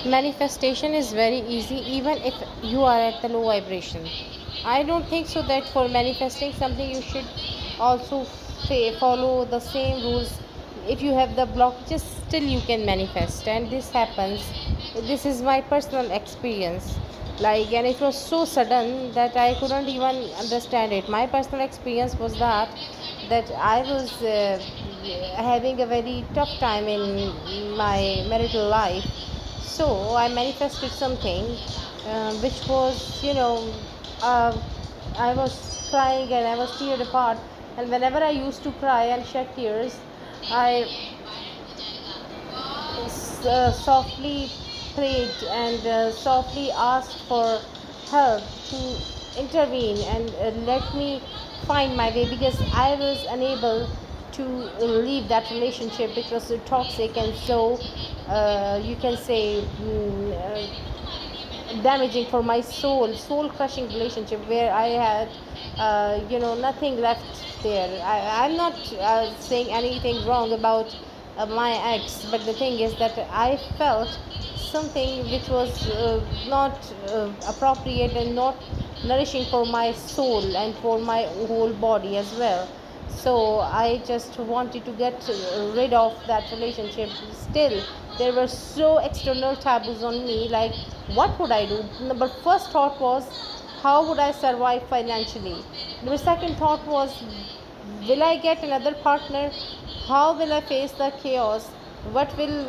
Manifestation is very easy even if you are at the low vibration. I don't think so that for manifesting something you should also follow the same rules. If you have the blockages, still you can manifest, and this happens. This is my personal experience. Like, and it was so sudden that I couldn't even understand it. My personal experience was that I was having a very tough time in my marital life. So I manifested something which was, uh, I was crying and I was teared apart. And whenever I used to cry and shed tears, I softly prayed and softly asked for help to intervene and let me find my way, because I was unable to leave that relationship. It was so toxic and so you can say damaging for my soul crushing relationship, where I had nothing left there. I'm not saying anything wrong about my ex, but the thing is that I felt something which was not appropriate and not nourishing for my soul and for my whole body as well. So I just wanted to get rid of that relationship. Still, there were so external taboos on me, like what would I do. Number first thought was, how would I survive financially. The second thought was, will I get another partner, how will I face the chaos, what will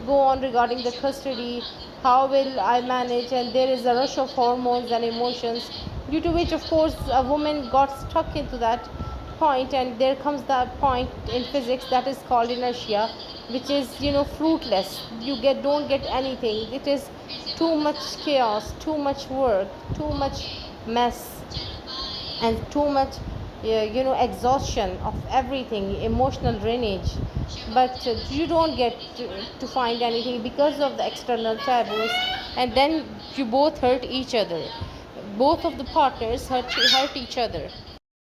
go on regarding the custody, how will I manage. And there is a rush of hormones and emotions, due to which of course a woman got stuck into that point. And there comes that point in physics that is called inertia, which is fruitless. You don't get anything. It is too much chaos, too much work, too much mess, and too much exhaustion of everything, emotional drainage. But you don't get to find anything because of the external taboos. And then you both hurt each other. Both of the partners hurt each other.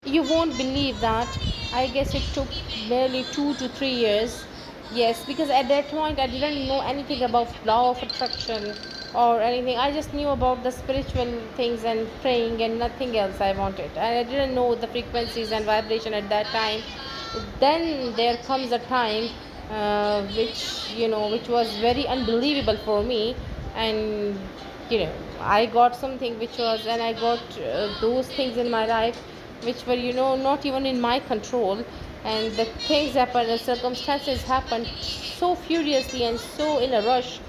You won't believe that. I guess it took barely 2 to 3 years. Yes, because at that point I didn't know anything about law of attraction or anything. I just knew about the spiritual things and praying and nothing else I wanted. I didn't know the frequencies and vibration at that time. Then there comes a time which was very unbelievable for me. And I got something which was, and I got those things in my life which were not even in my control. And the things happened, the circumstances happened so furiously and so in a rush